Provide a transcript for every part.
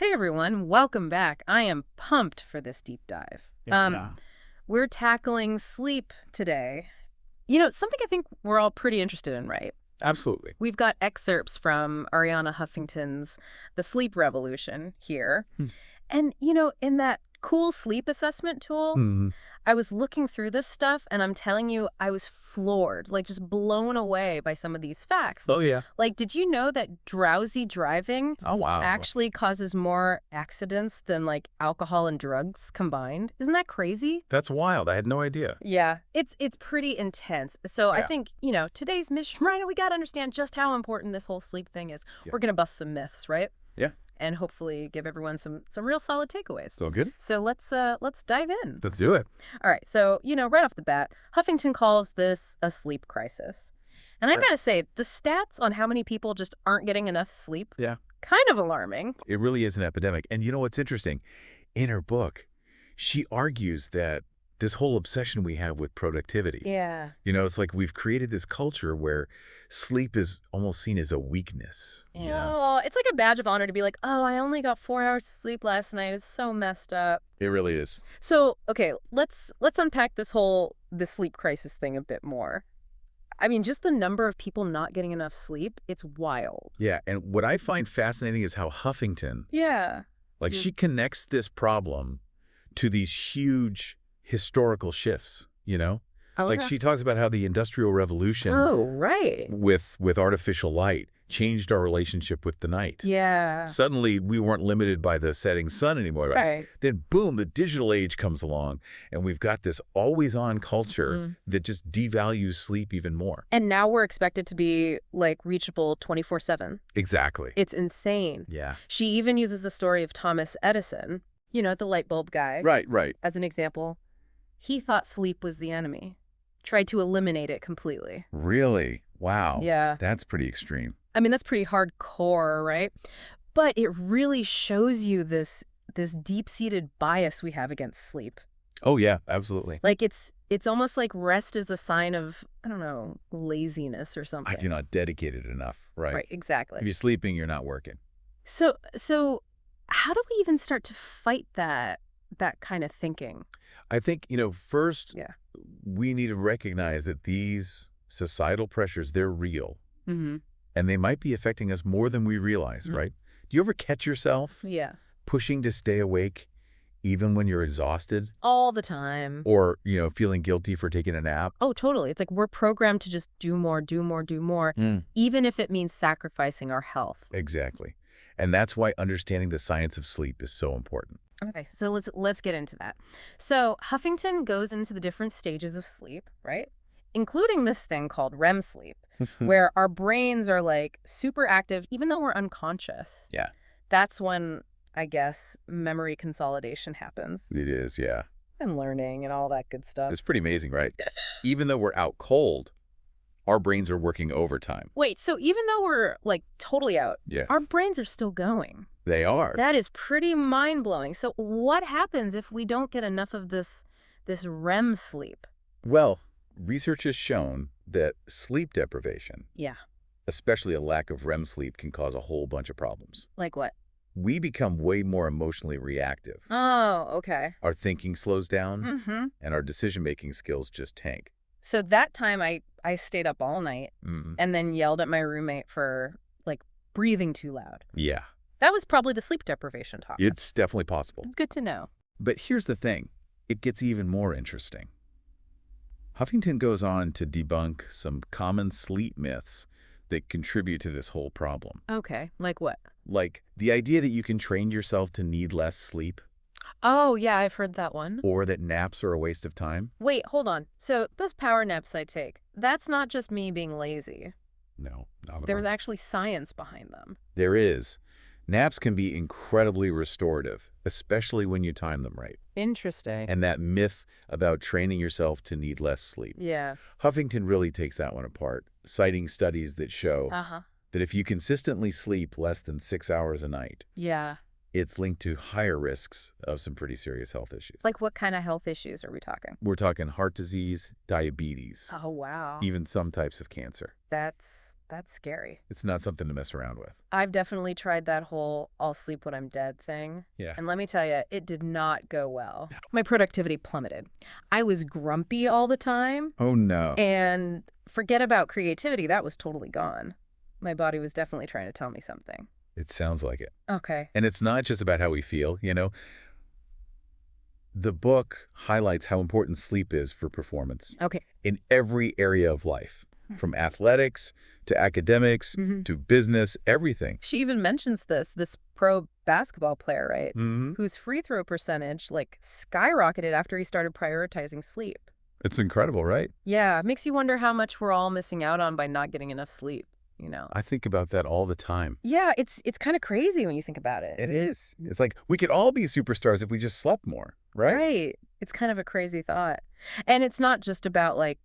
Hey everyone, welcome back. I am pumped for this deep dive. Yeah. We're tackling sleep today. Something I think we're all pretty interested in, right? Absolutely. We've got excerpts from Ariana Huffington's The Sleep Revolution here. Hmm. And, in that cool sleep assessment tool, Mhm. I was looking through this stuff and I'm telling you, I was floored, like just blown away by some of these facts. Oh, yeah. Like, did you know that drowsy driving Oh, wow. actually causes more accidents than like alcohol and drugs combined? Isn't that crazy? That's wild. I had no idea. Yeah, it's pretty intense. So I Yeah. think, today's mission, right, we got to understand just how important this whole sleep thing is. Yeah. We're going to bust some myths, right? Yeah. And hopefully give everyone some real solid takeaways. So good. So let's dive in. Let's do it. All right, so, right off the bat, Huffington calls this a sleep crisis. And I Right. gotta say, the stats on how many people just aren't getting enough sleep, Yeah. kind of alarming. It really is an epidemic. And you know what's interesting? In her book, she argues that this whole obsession we have with productivity, Yeah. it's like we've created this culture where sleep is almost seen as a weakness. Oh, it's like a badge of honor to be like, oh, I only got 4 hours of sleep last night. It's so messed up. It really is. So, okay, let's unpack the sleep crisis thing a bit more. I mean, just the number of people not getting enough sleep, it's wild. Yeah. And what I find fascinating is how Huffington, Yeah. like, Mm. she connects this problem to these huge historical shifts, Like Okay. she talks about how the Industrial Revolution Oh, right. with artificial light changed our relationship with the night. Yeah. Suddenly, we weren't limited by the setting sun anymore. Right? Right. Then, boom, the digital age comes along, and we've got this always-on culture Mm. that just devalues sleep even more. And now we're expected to be like reachable 24/7. Exactly. It's insane. Yeah. She even uses the story of Thomas Edison, the light bulb guy, Right. as an example. He thought sleep was the enemy, tried to eliminate it completely. Really? Wow. Yeah. That's pretty extreme. I mean, that's pretty hardcore, right? But it really shows you this deep-seated bias we have against sleep. Oh, yeah, absolutely. Like it's almost like rest is a sign of, I don't know, laziness or something. You're not dedicated enough, right? Right, exactly. If you're sleeping, you're not working. So how do we even start to fight that kind of thinking? I think, first, Yeah. we need to recognize that these societal pressures, they're real, Mm-hmm. and they might be affecting us more than we realize, Mhm. right? Do you ever catch yourself Yeah. pushing to stay awake even when you're exhausted All the time. or, feeling guilty for taking a nap? Oh, totally. It's like we're programmed to just do more, Mm. even if it means sacrificing our health. Exactly. And that's why understanding the science of sleep is so important. Okay, so let's get into that. So Huffington goes into the different stages of sleep, right? Including this thing called REM sleep, where our brains are like super active even though we're unconscious. Yeah. That's when, I guess, memory consolidation happens It is, yeah. and learning and all that good stuff. It's pretty amazing, right? Even though we're out cold, our brains are working overtime. Wait, so even though we're like totally out, Yeah. our brains are still going. They are. That is pretty mind-blowing. So what happens if we don't get enough of this REM sleep? Well, research has shown that sleep deprivation, Yeah. especially a lack of REM sleep, can cause a whole bunch of problems. Like what? We become way more emotionally reactive. Oh, okay. Our thinking slows down, Mm-hmm. and our decision-making skills just tank. So that time I stayed up all night Mm. and then yelled at my roommate for like breathing too loud. Yeah, That was probably the sleep deprivation talk. it's definitely possible. It's good to know. But here's the thing. It gets even more interesting. Huffington goes on to debunk some common sleep myths that contribute to this whole problem. Okay. Like what? Like the idea that you can train yourself to need less sleep, Oh, yeah, I've heard that one. or that naps are a waste of time. Wait, hold on. So those power naps I take, that's not just me being lazy. No, not at There's all. actually science behind them. There is. Naps can be incredibly restorative, especially when you time them right. Interesting. And that myth about training yourself to need less sleep. Yeah. Huffington really takes that one apart, citing studies that show Uh-huh. that if you consistently sleep less than 6 hours a night, Yeah. it's linked to higher risks of some pretty serious health issues. Like what kind of health issues are we talking? We're talking heart disease, diabetes, Oh, wow. even some types of cancer. That's That's scary. It's not something to mess around with. I've definitely tried that whole "I'll sleep when I'm dead" thing. Yeah. And let me tell you, it did not go well. My productivity plummeted. I was grumpy all the time, Oh, no. and forget about creativity, that was totally gone. My body was definitely trying to tell me something. It sounds like it. Okay. And it's not just about how we feel, you know. The book highlights how important sleep is for performance Okay. in every area of life, from athletics to academics Hmm. to business, everything. She even mentions this pro basketball player, right? Hmm. Whose free throw percentage, like, skyrocketed after he started prioritizing sleep. It's incredible, right? Yeah, it makes you wonder how much we're all missing out on by not getting enough sleep, you know? I think about that all the time. Yeah, it's kind of crazy when you think about it. It is. It's like we could all be superstars if we just slept more, right? Right. It's kind of a crazy thought. And it's not just about, like,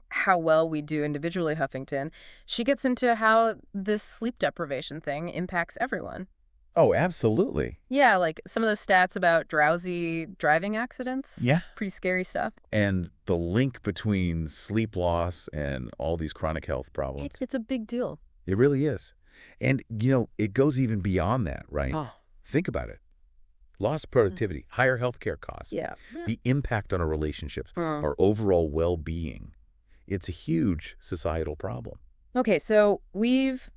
how well we do individually, Huffington. She gets into how this sleep deprivation thing impacts everyone. Oh, absolutely. Yeah, like some of those stats about drowsy driving accidents. Yeah. Pretty scary stuff. And the link between sleep loss and all these chronic health problems. It's a big deal. It really is. And, it goes even beyond that, right? Oh, Think about it. Lost productivity, higher healthcare costs, yeah. the impact on our relationships, Mm. our overall well-being. It's a huge societal problem. Okay, so we've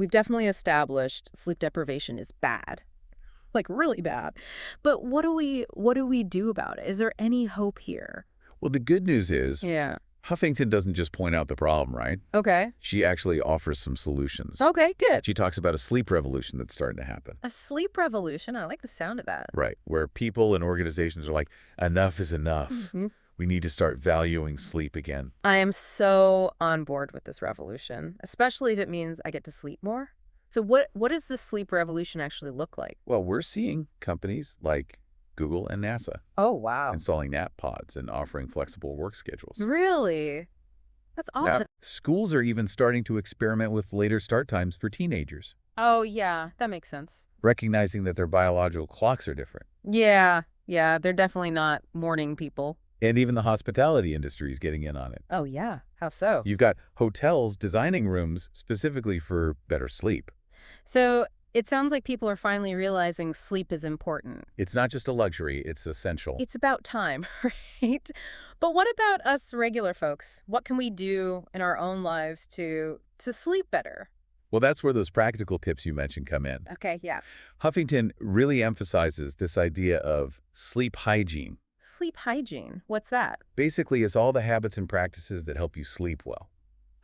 definitely established sleep deprivation is bad. Like really bad. But what do we do about it? Is there any hope here? Well, the good news is Yeah. Huffington doesn't just point out the problem, right? Okay. She actually offers some solutions. Okay, good. She talks about a sleep revolution that's starting to happen. A sleep revolution. I like the sound of that. Right, where people and organizations are like, enough is enough. Mhm. We need to start valuing sleep again. I am so on board with this revolution, especially if it means I get to sleep more. So what does this sleep revolution actually look like? Well, we're seeing companies like Google and NASA Oh, wow. installing nap pods and offering flexible work schedules. Really? That's Now, awesome. schools are even starting to experiment with later start times for teenagers, Oh, yeah, that makes sense. recognizing that their biological clocks are different. Yeah, they're definitely not morning people. And even the hospitality industry is getting in on it. Oh, yeah. How so? You've got hotels designing rooms specifically for better sleep. So it sounds like people are finally realizing sleep is important. It's not just a luxury, it's essential. It's about time, right? But what about us regular folks? What can we do in our own lives to sleep better? Well, that's where those practical tips you mentioned come in. Okay, yeah. Huffington really emphasizes this idea of sleep hygiene. Sleep hygiene. What's that? Basically, it's all the habits and practices that help you sleep well.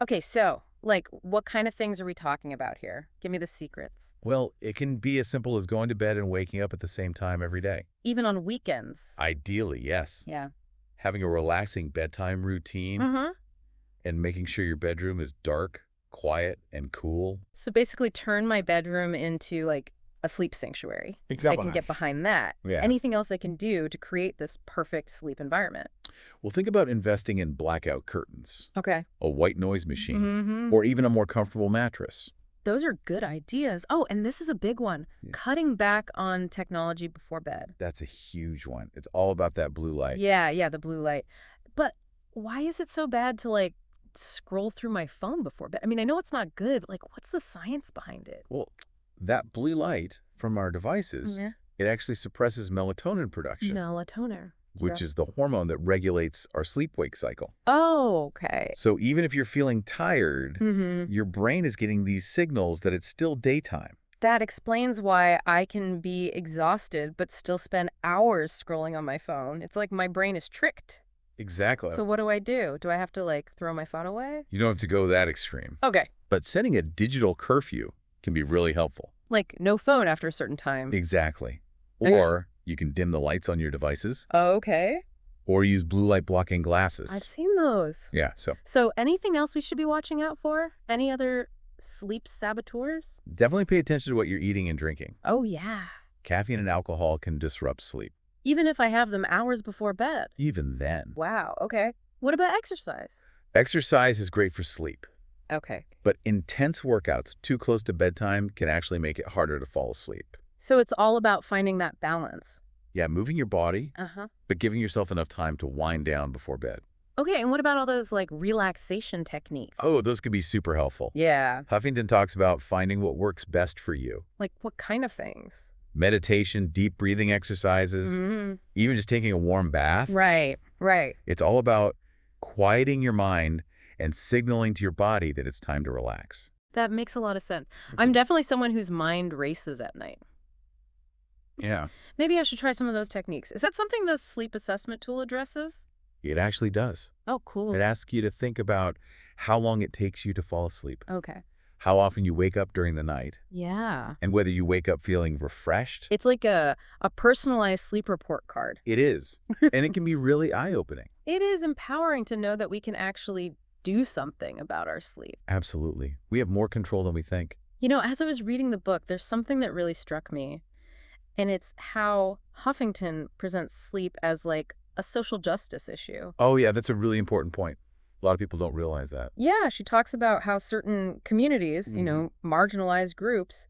Okay, so, like, what kind of things are we talking about here? Give me the secrets. Well, it can be as simple as going to bed and waking up at the same time every day. Even on weekends. Ideally, yes. Yeah. Having a relaxing bedtime routine Mm-hmm. and making sure your bedroom is dark, quiet, and cool. So basically turn my bedroom into, like, a sleep sanctuary. I can get behind that. Yeah. Anything else I can do to create this perfect sleep environment? Well, think about investing in blackout curtains, Okay. a white noise machine, Mm-hmm. or even a more comfortable mattress. Those are good ideas. Oh, and this is a big one. Yeah. Cutting back on technology before bed. That's a huge one. It's all about that blue light. Yeah, the blue light. But why is it so bad to, like, scroll through my phone before bed? I mean, I know it's not good, but, like, what's the science behind it? Well, that blue light from our devices, Yeah. it actually suppresses melatonin production, Melatonin. which is the hormone that regulates our sleep-wake cycle. Oh, okay. So even if you're feeling tired, Mm-hmm. your brain is getting these signals that it's still daytime. That explains why I can be exhausted but still spend hours scrolling on my phone. It's like my brain is tricked. Exactly. So what do I do? Do I have to, like, throw my phone away? You don't have to go that extreme. Okay. But setting a digital curfew can be really helpful. Like, no phone after a certain time. Exactly. Or you can dim the lights on your devices, Okay. or use blue light blocking glasses. I've seen those. Yeah, so So anything else we should be watching out for? Any other sleep saboteurs? definitely pay attention to what you're eating and drinking. Oh, yeah. Caffeine and alcohol can disrupt sleep. Even if I have them hours before bed. Even then. Wow, okay. What about exercise? Exercise is great for sleep, Okay. but intense workouts too close to bedtime can actually make it harder to fall asleep. So it's all about finding that balance. Yeah, moving your body, Uh-huh. but giving yourself enough time to wind down before bed. Okay, and what about all those like relaxation techniques? Oh, those could be super helpful. Yeah. Huffington talks about finding what works best for you. Like what kind of things? Meditation, deep breathing exercises, Hmm. even just taking a warm bath. Right, right. It's all about quieting your mind and signaling to your body that it's time to relax. That makes a lot of sense. I'm definitely someone whose mind races at night. Yeah, Maybe I should try some of those techniques. Is that something the sleep assessment tool addresses? it actually does. Oh, It cool. asks you to think about how long it takes you to fall asleep, Okay. how often you wake up during the night, Yeah. and whether you wake up feeling refreshed. It's like a personalized sleep report card. It is. And it can be really eye-opening. It is empowering to know that we can actually do something about our sleep. Absolutely. We have more control than we think. As I was reading the book, there's something that really struck me, and it's how Huffington presents sleep as like a social justice issue. Oh, yeah, that's a really important point. A lot of people don't realize that. Yeah, she talks about how certain communities, marginalized groups,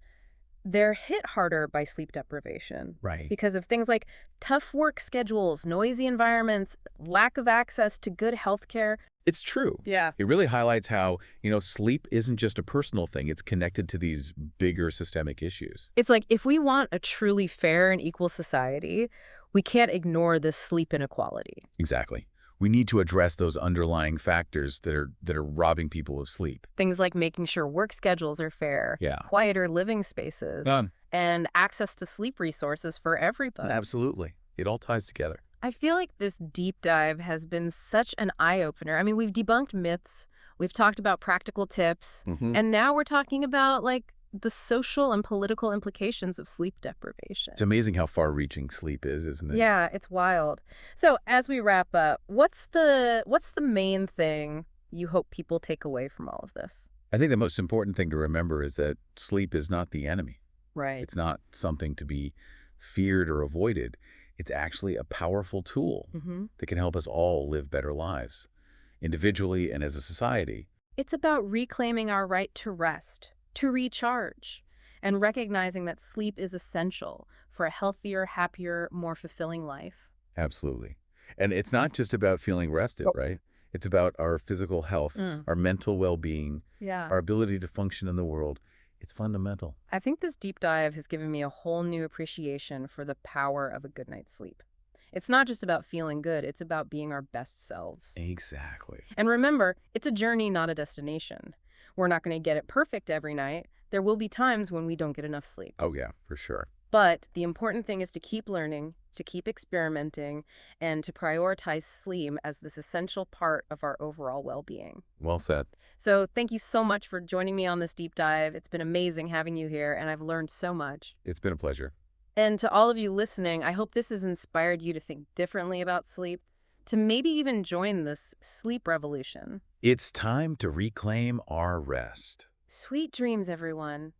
they're hit harder by sleep deprivation Right. because of things like tough work schedules, noisy environments, lack of access to good health care. It's true. Yeah. It really highlights how, sleep isn't just a personal thing. It's connected to these bigger systemic issues. It's like if we want a truly fair and equal society, we can't ignore this sleep inequality. Exactly. We need to address those underlying factors that are robbing people of sleep. Things like making sure work schedules are fair, Yeah. quieter living spaces, Done. and access to sleep resources for everybody. Absolutely. It all ties together. I feel like this deep dive has been such an eye-opener. I mean, we've debunked myths, we've talked about practical tips, Hmm. and now we're talking about like the social and political implications of sleep deprivation. It's amazing how far-reaching sleep is, isn't it? Yeah, it's wild. So, as we wrap up, what's the main thing you hope people take away from all of this? I think the most important thing to remember is that sleep is not the enemy. Right. It's not something to be feared or avoided. It's actually a powerful tool Hmm. that can help us all live better lives, individually and as a society. It's about reclaiming our right to rest, to recharge, and recognizing that sleep is essential for a healthier, happier, more fulfilling life. Absolutely. And it's not just about feeling rested, right? It's about our physical health, Mm. our mental well-being, Yeah. our ability to function in the world. It's fundamental. I think this deep dive has given me a whole new appreciation for the power of a good night's sleep. It's not just about feeling good, it's about being our best selves. Exactly. And remember, it's a journey, not a destination. We're not going to get it perfect every night. There will be times when we don't get enough sleep. Oh, yeah, for sure. But the important thing is to keep learning, to keep experimenting, and to prioritize sleep as this essential part of our overall well-being. Well said. So thank you so much for joining me on this deep dive. It's been amazing having you here, and I've learned so much. It's been a pleasure. And to all of you listening, I hope this has inspired you to think differently about sleep, to maybe even join this sleep revolution. It's time to reclaim our rest. Sweet dreams, everyone.